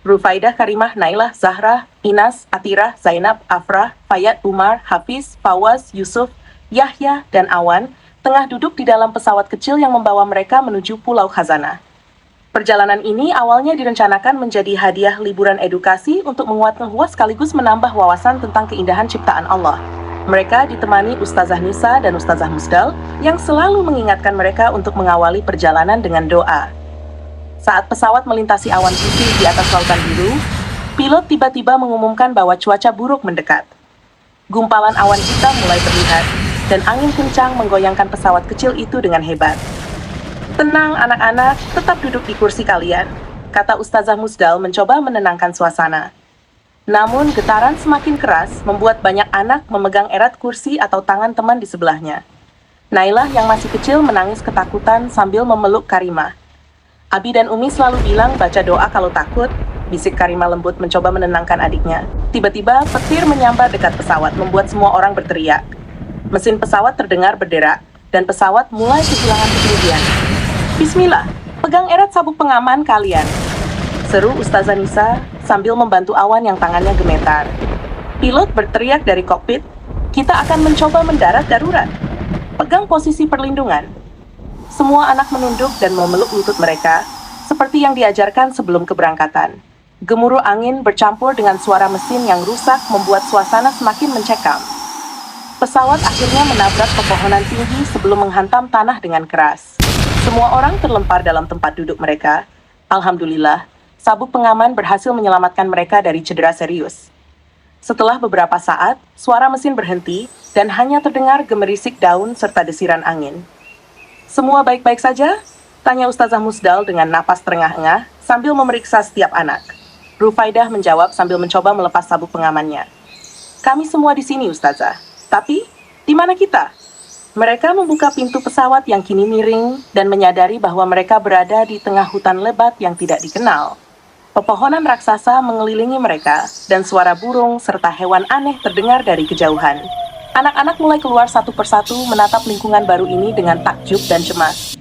Rufaidah, Karimah, Nailah, Zahra, Inas, Atirah, Zainab, Afrah, Fayat, Umar, Hafiz, Fawaz, Yusuf, Yahya, dan Awan tengah duduk di dalam pesawat kecil yang membawa mereka menuju Pulau Khazanah. Perjalanan ini awalnya direncanakan menjadi hadiah liburan edukasi untuk menguatkan huas sekaligus menambah wawasan tentang keindahan ciptaan Allah. Mereka ditemani Ustazah Nisa dan Ustazah Musdal yang selalu mengingatkan mereka untuk mengawali perjalanan dengan doa. Saat pesawat melintasi awan putih di atas lautan biru, pilot tiba-tiba mengumumkan bahwa cuaca buruk mendekat. Gumpalan awan hitam mulai terlihat, dan angin kencang menggoyangkan pesawat kecil itu dengan hebat. Tenang anak-anak, tetap duduk di kursi kalian, kata Ustazah Musdal mencoba menenangkan suasana. Namun getaran semakin keras membuat banyak anak memegang erat kursi atau tangan teman di sebelahnya. Nailah yang masih kecil menangis ketakutan sambil memeluk Karimah. Abi dan Umi selalu bilang baca doa kalau takut, bisik Karimah lembut mencoba menenangkan adiknya. Tiba-tiba petir menyambar dekat pesawat membuat semua orang berteriak. Mesin pesawat terdengar berderak, dan pesawat mulai kehilangan ketinggian. Bismillah, pegang erat sabuk pengaman kalian, seru Ustazah Nisa sambil membantu Awan yang tangannya gemetar. Pilot berteriak dari kokpit, kita akan mencoba mendarat darurat. Pegang posisi perlindungan. Semua anak menunduk dan memeluk lutut mereka, seperti yang diajarkan sebelum keberangkatan. Gemuruh angin bercampur dengan suara mesin yang rusak membuat suasana semakin mencekam. Pesawat akhirnya menabrak pepohonan tinggi sebelum menghantam tanah dengan keras. Semua orang terlempar dalam tempat duduk mereka. Alhamdulillah, sabuk pengaman berhasil menyelamatkan mereka dari cedera serius. Setelah beberapa saat, suara mesin berhenti dan hanya terdengar gemerisik daun serta desiran angin. Semua baik-baik saja? Tanya Ustazah Musdal dengan napas terengah-engah sambil memeriksa setiap anak. Rufaidah menjawab sambil mencoba melepas sabuk pengamannya. Kami semua di sini, Ustazah. Tapi, di mana kita? Mereka membuka pintu pesawat yang kini miring dan menyadari bahwa mereka berada di tengah hutan lebat yang tidak dikenal. Pepohonan raksasa mengelilingi mereka dan suara burung serta hewan aneh terdengar dari kejauhan. Anak-anak mulai keluar satu persatu menatap lingkungan baru ini dengan takjub dan cemas.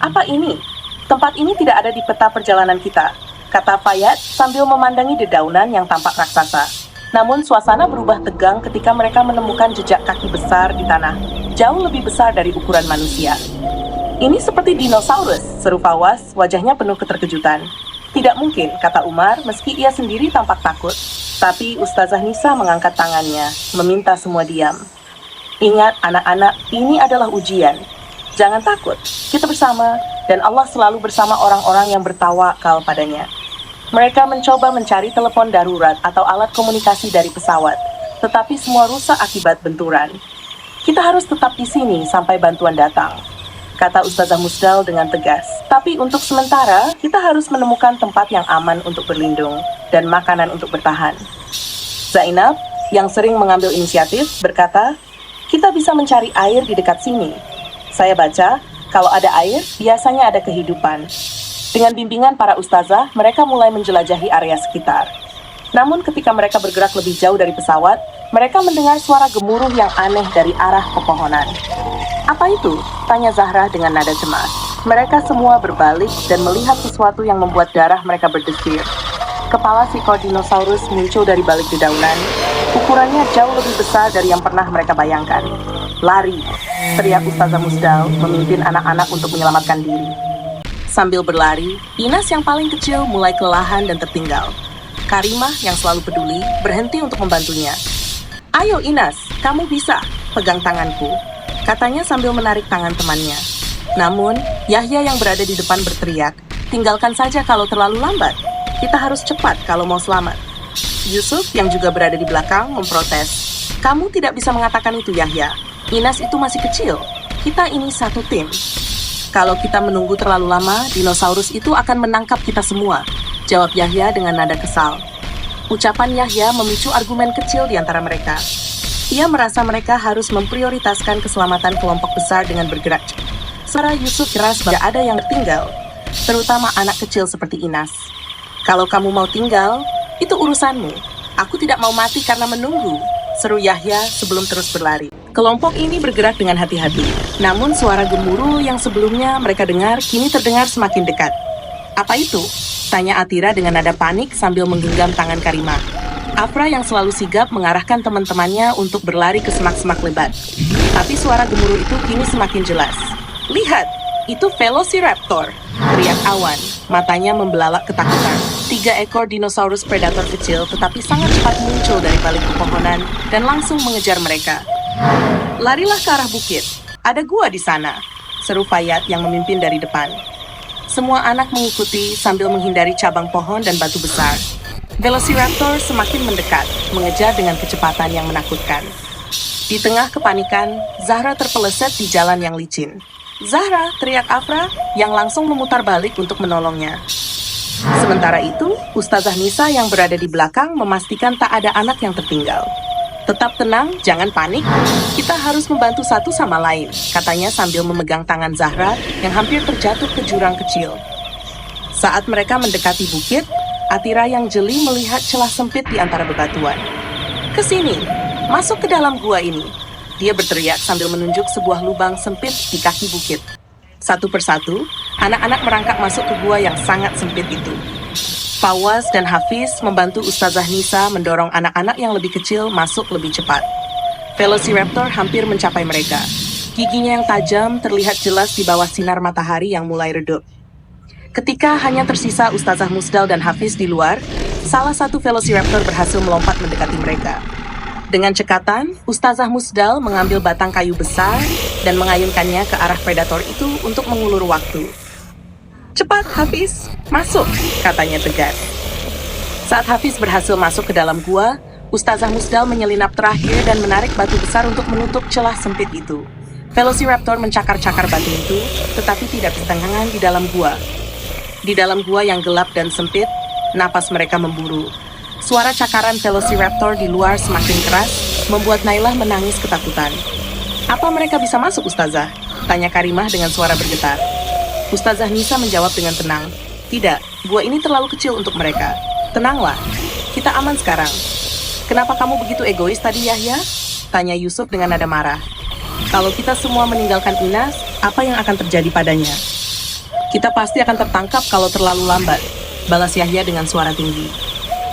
Apa ini? Tempat ini tidak ada di peta perjalanan kita, kata Fayat sambil memandangi dedaunan yang tampak raksasa. Namun suasana berubah tegang ketika mereka menemukan jejak kaki besar di tanah, jauh lebih besar dari ukuran manusia. Ini seperti dinosaurus, seru Fawaz, wajahnya penuh keterkejutan. Tidak mungkin, kata Umar, meski ia sendiri tampak takut. Tapi Ustazah Nisa mengangkat tangannya, meminta semua diam. Ingat anak-anak, ini adalah ujian. Jangan takut, kita bersama, dan Allah selalu bersama orang-orang yang bertawakal padanya. Mereka mencoba mencari telepon darurat atau alat komunikasi dari pesawat, tetapi semua rusak akibat benturan. Kita harus tetap di sini sampai bantuan datang, kata Ustazah Musdal dengan tegas. Tapi untuk sementara, kita harus menemukan tempat yang aman untuk berlindung dan makanan untuk bertahan. Zainab, yang sering mengambil inisiatif, berkata, kita bisa mencari air di dekat sini. Saya baca, kalau ada air, biasanya ada kehidupan. Dengan bimbingan para ustazah, mereka mulai menjelajahi area sekitar. Namun ketika mereka bergerak lebih jauh dari pesawat, mereka mendengar suara gemuruh yang aneh dari arah pepohonan. Apa itu? Tanya Zahra dengan nada cemas. Mereka semua berbalik dan melihat sesuatu yang membuat darah mereka berdesir. Kepala Sikodinosaurus muncul dari balik dedaunan. Ukurannya jauh lebih besar dari yang pernah mereka bayangkan. Lari, teriak Ustazah Musdal memimpin anak-anak untuk menyelamatkan diri. Sambil berlari, Inas yang paling kecil mulai kelelahan dan tertinggal. Karimah yang selalu peduli berhenti untuk membantunya. Ayo Inas, kamu bisa, pegang tanganku, katanya sambil menarik tangan temannya. Namun, Yahya yang berada di depan berteriak, tinggalkan saja kalau terlalu lambat. Kita harus cepat kalau mau selamat. Yusuf yang juga berada di belakang memprotes. Kamu tidak bisa mengatakan itu Yahya. Inas itu masih kecil. Kita ini satu tim. Kalau kita menunggu terlalu lama, dinosaurus itu akan menangkap kita semua, jawab Yahya dengan nada kesal. Ucapan Yahya memicu argumen kecil di antara mereka. Ia merasa mereka harus memprioritaskan keselamatan kelompok besar dengan bergerak cepat. Suara Yusuf keras bahwa ada yang tertinggal, terutama anak kecil seperti Inas. Kalau kamu mau tinggal, itu urusanmu. Aku tidak mau mati karena menunggu, seru Yahya sebelum terus berlari. Kelompok ini bergerak dengan hati-hati, namun suara gemuruh yang sebelumnya mereka dengar kini terdengar semakin dekat. Apa itu? Tanya Atira dengan nada panik sambil menggenggam tangan Karimah. Afra yang selalu sigap mengarahkan teman-temannya untuk berlari ke semak-semak lebat. Tapi suara gemuruh itu kini semakin jelas. Lihat, itu Velociraptor, teriak Awan, matanya membelalak ketakutan. 3 ekor dinosaurus predator kecil tetapi sangat cepat muncul dari balik pepohonan dan langsung mengejar mereka. Larilah ke arah bukit, ada gua di sana, seru Fayat yang memimpin dari depan. Semua anak mengikuti sambil menghindari cabang pohon dan batu besar. Velociraptor semakin mendekat, mengejar dengan kecepatan yang menakutkan. Di tengah kepanikan, Zahra terpeleset di jalan yang licin. Zahra, teriak Afra, yang langsung memutar balik untuk menolongnya. Sementara itu, Ustazah Nisa yang berada di belakang memastikan tak ada anak yang tertinggal. Tetap tenang, jangan panik. Kita harus membantu satu sama lain, katanya sambil memegang tangan Zahra yang hampir terjatuh ke jurang kecil. Saat mereka mendekati bukit, Atira yang jeli melihat celah sempit di antara bebatuan. Kesini, masuk ke dalam gua ini. Dia berteriak sambil menunjuk sebuah lubang sempit di kaki bukit. Satu persatu, anak-anak merangkak masuk ke gua yang sangat sempit itu. Fawaz dan Hafiz membantu Ustazah Nisa mendorong anak-anak yang lebih kecil masuk lebih cepat. Velociraptor hampir mencapai mereka. Giginya yang tajam terlihat jelas di bawah sinar matahari yang mulai redup. Ketika hanya tersisa Ustazah Musdal dan Hafiz di luar, salah satu Velociraptor berhasil melompat mendekati mereka. Dengan cekatan, Ustazah Musdal mengambil batang kayu besar dan mengayunkannya ke arah predator itu untuk mengulur waktu. "Cepat, Hafiz, masuk," katanya tegas. Saat Hafiz berhasil masuk ke dalam gua, Ustazah Musdal menyelinap terakhir dan menarik batu besar untuk menutup celah sempit itu. Velociraptor mencakar-cakar batu itu, tetapi tidak bertenggangan di dalam gua. Di dalam gua yang gelap dan sempit, napas mereka memburu. Suara cakaran Velociraptor di luar semakin keras, membuat Nailah menangis ketakutan. "Apa mereka bisa masuk, Ustazah?" tanya Karimah dengan suara bergetar. Ustazah Nisa menjawab dengan tenang, "Tidak, gua ini terlalu kecil untuk mereka. Tenanglah, kita aman sekarang." "Kenapa kamu begitu egois tadi, Yahya?" tanya Yusuf dengan nada marah. "Kalau kita semua meninggalkan Inas, apa yang akan terjadi padanya?" "Kita pasti akan tertangkap kalau terlalu lambat," balas Yahya dengan suara tinggi.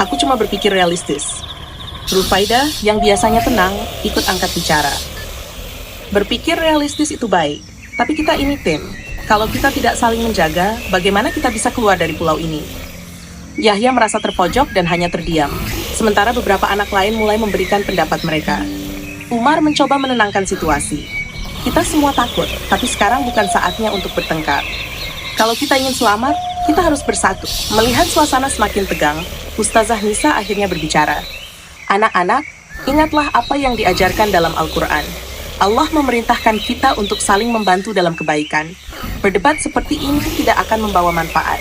"Aku cuma berpikir realistis." Rufaidah, yang biasanya tenang, ikut angkat bicara. "Berpikir realistis itu baik, tapi kita ini tim. Kalau kita tidak saling menjaga, bagaimana kita bisa keluar dari pulau ini?" Yahya merasa terpojok dan hanya terdiam, sementara beberapa anak lain mulai memberikan pendapat mereka. Umar mencoba menenangkan situasi. "Kita semua takut, tapi sekarang bukan saatnya untuk bertengkar. Kalau kita ingin selamat, kita harus bersatu." Melihat suasana semakin tegang, Ustazah Nisa akhirnya berbicara. "Anak-anak, ingatlah apa yang diajarkan dalam Al-Quran. Allah memerintahkan kita untuk saling membantu dalam kebaikan. Berdebat seperti ini tidak akan membawa manfaat.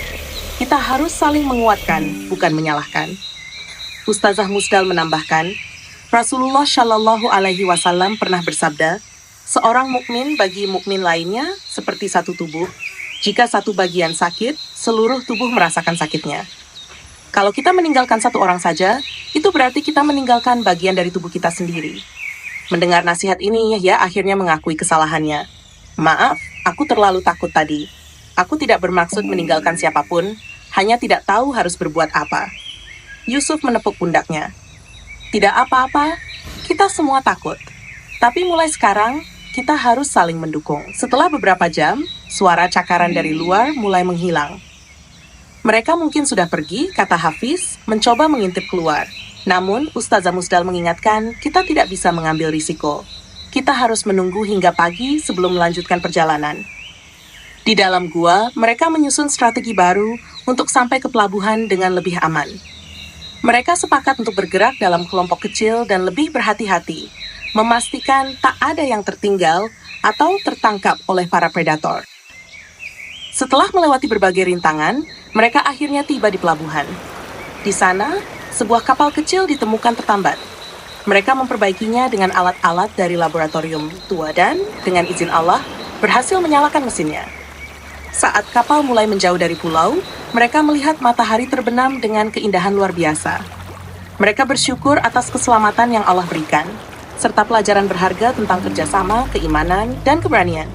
Kita harus saling menguatkan, bukan menyalahkan." Ustazah Musdal menambahkan, Rasulullah Shallallahu Alaihi Wasallam pernah bersabda, "Seorang mukmin bagi mukmin lainnya seperti satu tubuh. Jika satu bagian sakit, seluruh tubuh merasakan sakitnya." Kalau kita meninggalkan satu orang saja, itu berarti kita meninggalkan bagian dari tubuh kita sendiri. Mendengar nasihat ini, Yahya akhirnya mengakui kesalahannya. "Maaf, aku terlalu takut tadi. Aku tidak bermaksud meninggalkan siapapun, hanya tidak tahu harus berbuat apa." Yusuf menepuk pundaknya. "Tidak apa-apa, kita semua takut. Tapi mulai sekarang, kita harus saling mendukung." Setelah beberapa jam, suara cakaran dari luar mulai menghilang. "Mereka mungkin sudah pergi," kata Hafiz, mencoba mengintip keluar. Namun, Ustazah Musdal mengingatkan, kita tidak bisa mengambil risiko. Kita harus menunggu hingga pagi sebelum melanjutkan perjalanan. Di dalam gua, mereka menyusun strategi baru untuk sampai ke pelabuhan dengan lebih aman. Mereka sepakat untuk bergerak dalam kelompok kecil dan lebih berhati-hati, memastikan tak ada yang tertinggal atau tertangkap oleh para predator. Setelah melewati berbagai rintangan, mereka akhirnya tiba di pelabuhan. Di sana, sebuah kapal kecil ditemukan tertambat. Mereka memperbaikinya dengan alat-alat dari laboratorium tua dan, dengan izin Allah, berhasil menyalakan mesinnya. Saat kapal mulai menjauh dari pulau, mereka melihat matahari terbenam dengan keindahan luar biasa. Mereka bersyukur atas keselamatan yang Allah berikan, serta pelajaran berharga tentang kerjasama, keimanan, dan keberanian.